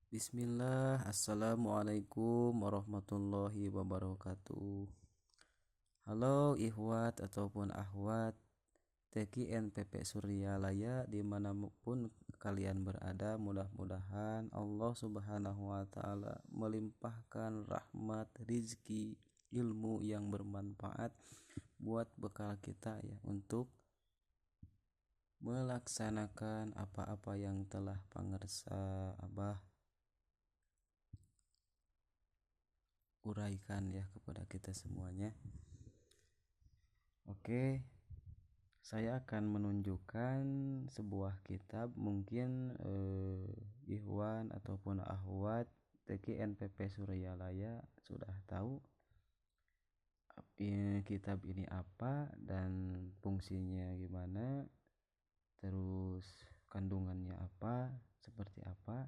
Bismillah, Assalamualaikum warahmatullahi wabarakatuh. Halo ikhwat ataupun akhwat TKNPP Suryalaya dimanapun kalian berada, mudah-mudahan Allah subhanahu wa ta'ala melimpahkan rahmat, rizki, ilmu yang bermanfaat buat bekal kita ya untuk melaksanakan apa-apa yang telah pangersa Abah uraikan ya kepada kita semuanya. Oke, saya akan menunjukkan sebuah kitab, mungkin Ikhwan ataupun Ahwat TKNPP Suryalaya sudah tahu kitab ini apa dan fungsinya gimana, terus kandungannya apa, seperti apa.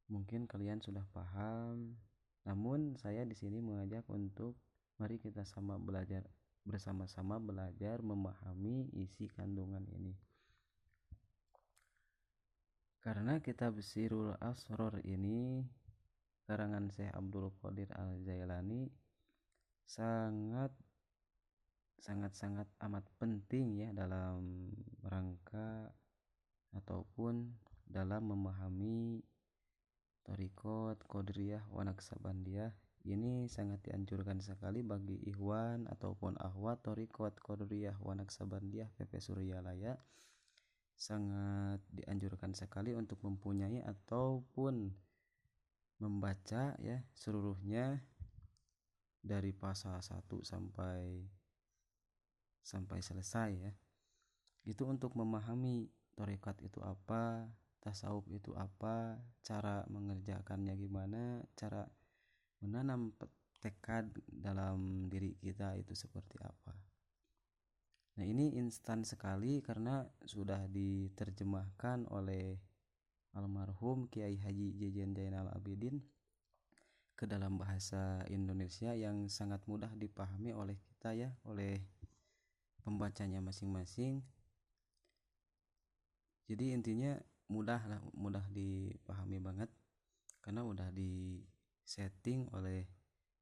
Mungkin kalian sudah paham, namun saya di sini mengajak untuk mari kita bersama-sama belajar memahami isi kandungan ini. Karena kitab Sirul Asror ini karangan Syekh Abdul Qadir Al-Jailani sangat amat penting ya dalam rangka ataupun dalam memahami Thariqat Qadiriyah wa Naqsabandiyah. Ini sangat dianjurkan sekali bagi ikhwan ataupun akhwat Thariqat Qadiriyah wa Naqsabandiyah PP Suryalaya. Sangat dianjurkan sekali untuk mempunyai ataupun membaca ya seluruhnya dari pasal 1 sampai selesai ya. Itu untuk memahami thariqat itu apa, tasawuf itu apa, cara mengerjakannya gimana, cara menanam tekad dalam diri kita itu seperti apa. Nah, ini instan sekali karena sudah diterjemahkan oleh almarhum Kiai Haji Jejen Zainal Abidin ke dalam bahasa Indonesia yang sangat mudah dipahami oleh kita ya, oleh pembacanya masing-masing. Jadi intinya mudah dipahami banget karena udah di setting oleh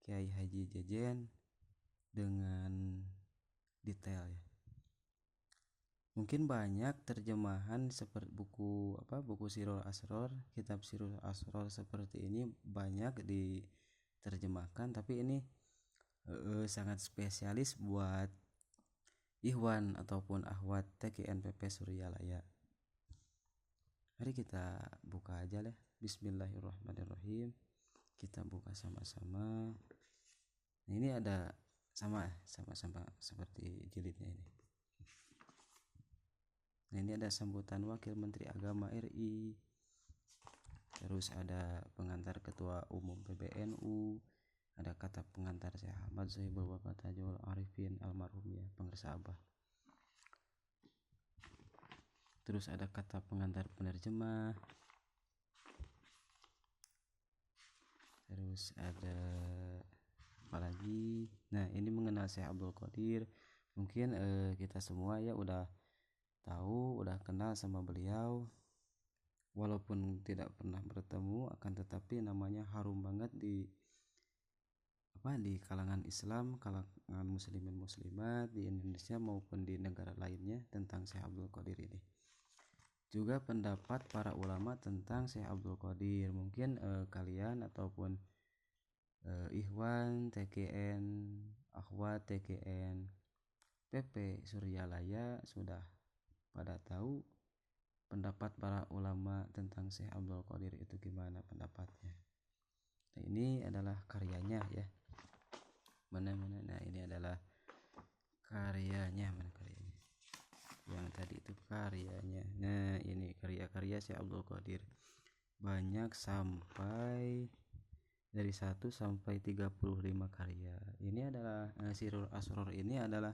Kiai Haji Jejen dengan detail ya. Mungkin banyak terjemahan seperti buku Sirul Asror, kitab Sirul Asror seperti ini banyak diterjemahkan, tapi ini sangat spesialis buat ikhwan ataupun akhwat TKNPP Suryalaya. Mari kita buka aja lah. Bismillahirrahmanirrahim. Kita buka sama-sama. Nah, ini ada sama seperti jilidnya ini. Nah, ini ada sambutan Wakil Menteri Agama RI. Terus ada pengantar Ketua Umum PBNU. Ada kata pengantar Syekh Ahmad Sohibul Wafa Tajul Arifin almarhum ya, pengersa Abah. Terus ada kata pengantar penerjemah. Terus ada apa lagi? Nah, ini mengenal Syekh Abdul Qadir. Mungkin kita semua ya udah tahu, udah kenal sama beliau. Walaupun tidak pernah bertemu, akan tetapi namanya harum banget di kalangan Islam, kalangan muslimin muslimat di Indonesia maupun di negara lainnya tentang Syekh Abdul Qadir ini. Juga pendapat para ulama tentang Syekh Abdul Qadir. Mungkin kalian ataupun ikhwan TKN, akhwat TKN PP Suryalaya sudah pada tahu pendapat para ulama tentang Syekh Abdul Qadir itu gimana pendapatnya. Nah, ini adalah karyanya ya. Mana nah ini adalah karyanya, mana karyanya. Yang tadi itu karyanya. Nah, ini karya-karya Syekh Abdul Qadir. Banyak sampai dari 1 sampai 35 karya. Ini adalah Sirul Asror ini adalah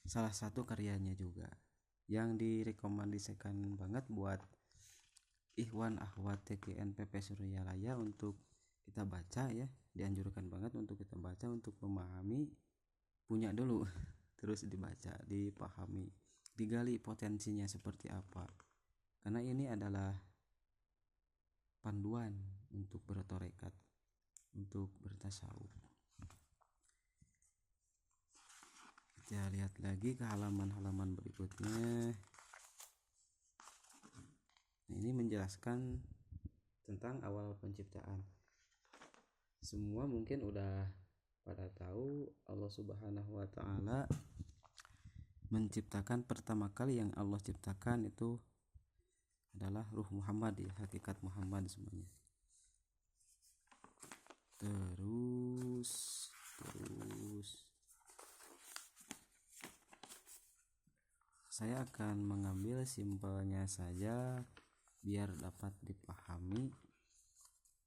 salah satu karyanya juga yang direkomendasikan banget buat ikhwan akhwat TKNPP Suryalaya untuk kita baca ya. Dianjurkan banget untuk kita baca, untuk memahami, punya dulu terus dibaca, dipahami, digali potensinya seperti apa. Karena ini adalah panduan untuk bertarekat, untuk bertasawuf. Kita lihat lagi ke halaman-halaman berikutnya. Nah, ini menjelaskan tentang awal penciptaan. Semua mungkin udah pada tahu Allah Subhanahu wa taala menciptakan, pertama kali yang Allah ciptakan itu adalah ruh Muhammad, ya, hakikat Muhammad semuanya. Terus saya akan mengambil simpelnya saja biar dapat dipahami,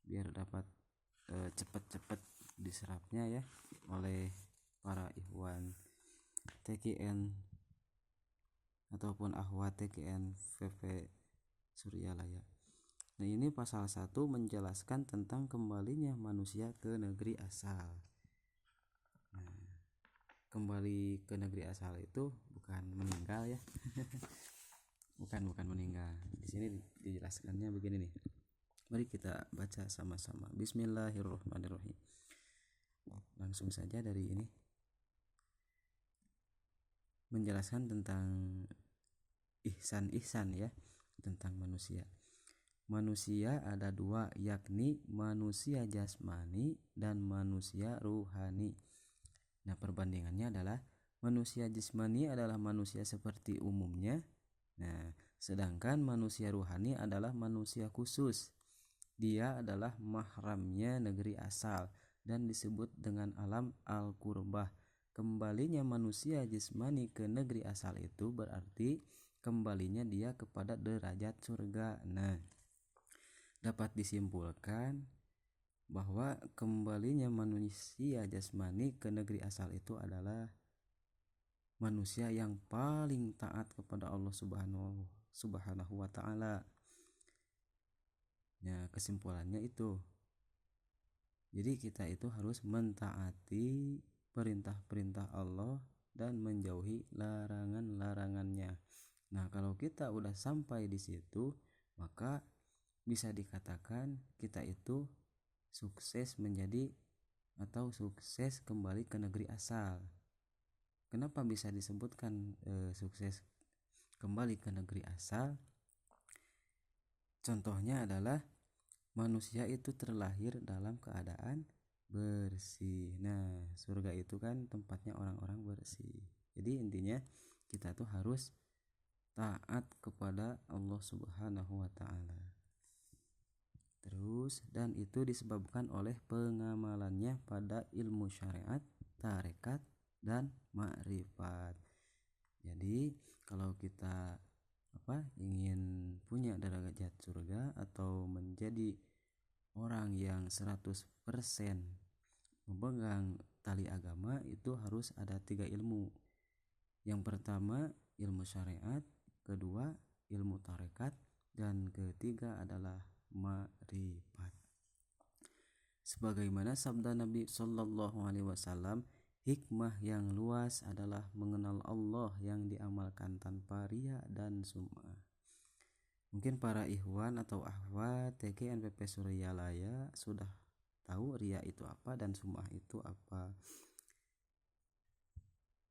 biar dapat cepat-cepat diserapnya ya oleh para ikhwan TKN ataupun akhwat TKN VV Suryalaya. Nah, ini pasal 1 menjelaskan tentang kembalinya manusia ke negeri asal. Nah, kembali ke negeri asal itu bukan meninggal ya. bukan meninggal. Di sini dijelaskannya begini nih. Mari kita baca sama-sama. Bismillahirrahmanirrahim. Langsung saja dari ini. Menjelaskan tentang ihsan ya, tentang manusia. Manusia ada dua, yakni manusia jasmani dan manusia ruhani. Nah, perbandingannya adalah manusia jasmani adalah manusia seperti umumnya. Nah, sedangkan manusia ruhani adalah manusia khusus. Dia adalah mahramnya negeri asal dan disebut dengan alam al-qurbah. Kembalinya manusia jasmani ke negeri asal itu berarti kembalinya dia kepada derajat surga. Nah, dapat disimpulkan bahwa kembalinya manusia jasmani ke negeri asal itu adalah manusia yang paling taat kepada Allah Subhanahu wa taala. Ya, kesimpulannya itu. Jadi kita itu harus mentaati perintah-perintah Allah dan menjauhi larangan-larangannya. Nah, kalau kita udah sampai di situ, maka bisa dikatakan kita itu sukses menjadi atau sukses kembali ke negeri asal. Kenapa bisa disebutkan sukses kembali ke negeri asal? Contohnya adalah manusia itu terlahir dalam keadaan bersih. Nah, surga itu kan tempatnya orang-orang bersih. Jadi intinya kita tuh harus taat kepada Allah Subhanahu wa taala. Terus, dan itu disebabkan oleh pengamalannya pada ilmu syariat, tarekat, dan ma'rifat. Jadi kalau kita ingin punya derajat surga atau menjadi orang yang 100% memegang tali agama, itu harus ada 3 ilmu. Yang pertama ilmu syariat, kedua ilmu tarekat, dan ketiga adalah ma'rifat. Sebagaimana sabda Nabi Shallallahu Alaihi Wasallam, hikmah yang luas adalah mengenal Allah yang diamalkan tanpa riya dan sum'ah. Mungkin para ikhwan atau akhwat TKNPP Suryalaya sudah tahu riya itu apa dan sum'ah itu apa.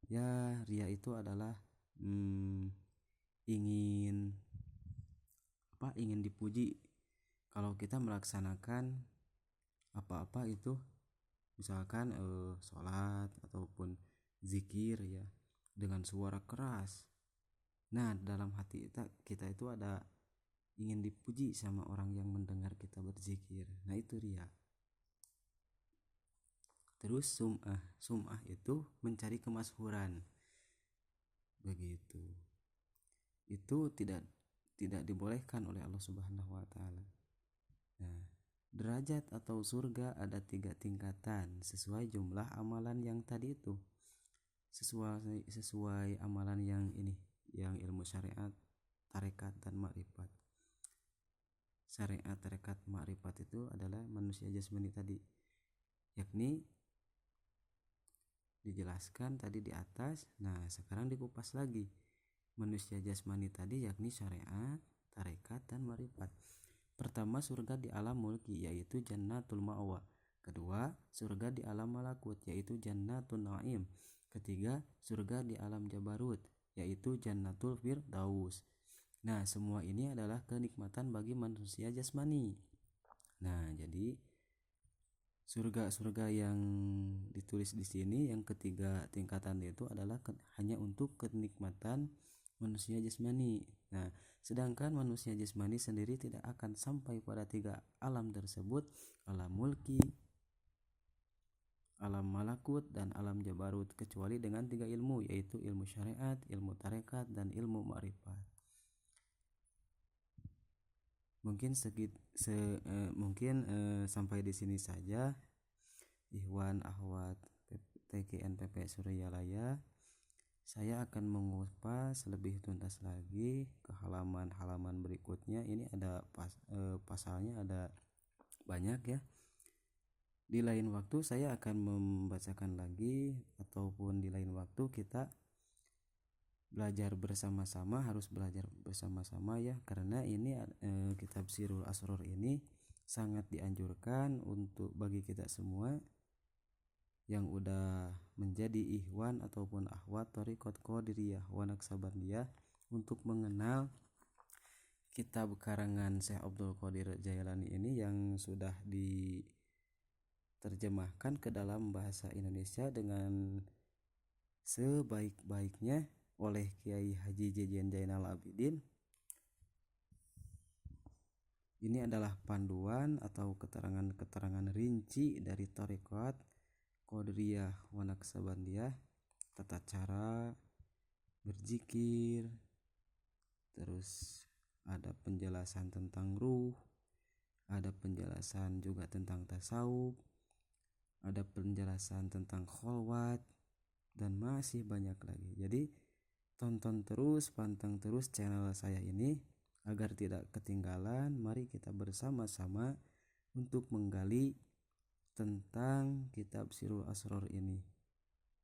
Ya, riya itu adalah ingin dipuji. Kalau kita melaksanakan apa-apa itu, misalkan sholat ataupun zikir ya, dengan suara keras. Nah, dalam hati kita itu ada ingin dipuji sama orang yang mendengar kita berzikir. Nah, itu riya. Terus sum'ah itu mencari kemasyhuran. Begitu. Itu tidak dibolehkan oleh Allah Subhanahu wa taala. Nah, derajat atau surga ada 3 tingkatan sesuai jumlah amalan yang tadi itu. Sesuai amalan yang ini, yang ilmu syariat, tarekat, dan ma'rifat. Syariat, tarekat, ma'rifat itu adalah manusia jasmani tadi, yakni dijelaskan tadi di atas. Nah, sekarang dikupas lagi. Manusia jasmani tadi yakni syariat, tarekat, dan ma'rifat. Pertama, surga di alam mulki yaitu jannatul ma'wa. Kedua, surga di alam malakut yaitu jannatun na'im. Ketiga, surga di alam jabarut yaitu jannatul firdaus. Nah, semua ini adalah kenikmatan bagi manusia jasmani. Nah, jadi surga-surga yang ditulis di sini yang ketiga tingkatan itu adalah hanya untuk kenikmatan manusia jasmani. Nah, sedangkan manusia jasmani sendiri tidak akan sampai pada tiga alam tersebut, alam mulki, alam malakut, dan alam jabarut, kecuali dengan tiga ilmu, yaitu ilmu syariat, ilmu tarekat, dan ilmu ma'rifat. Mungkin sampai di sini saja. Ikhwan akhwat TKNPP Suryalaya, saya akan mengupas lebih tuntas lagi ke halaman-halaman berikutnya. Ini ada pasalnya ada banyak ya. Di lain waktu saya akan membacakan lagi, ataupun di lain waktu kita belajar bersama-sama, harus belajar bersama-sama ya, karena ini kitab Sirul Asror ini sangat dianjurkan untuk bagi kita semua yang udah menjadi ikhwan ataupun akhwat Thariqat Qadiriyah wa Naqsabandiyah untuk mengenal kitab karangan Syekh Abdul Qadir Jailani ini yang sudah diterjemahkan ke dalam bahasa Indonesia dengan sebaik-baiknya oleh Kiai Haji Jejen Zainal Abidin. Ini adalah panduan atau keterangan-keterangan rinci dari Thariqat Qadiriyah wa Naqsabandiyah, tata cara berzikir, terus ada penjelasan tentang ruh, ada penjelasan juga tentang tasawuf, ada penjelasan tentang kholwat, dan masih banyak lagi. Jadi tonton terus, pantang terus channel saya ini agar tidak ketinggalan. Mari kita bersama-sama untuk menggali tentang kitab Sirul Asror ini.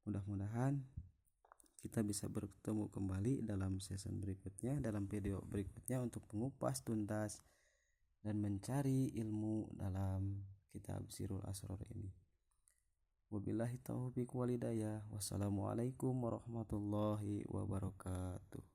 Mudah-mudahan kita bisa bertemu kembali dalam season berikutnya, dalam video berikutnya, untuk mengupas tuntas dan mencari ilmu dalam kitab Sirul Asror ini. Wabillahi taufiq walhidayah. Wassalamualaikum warahmatullahi wabarakatuh.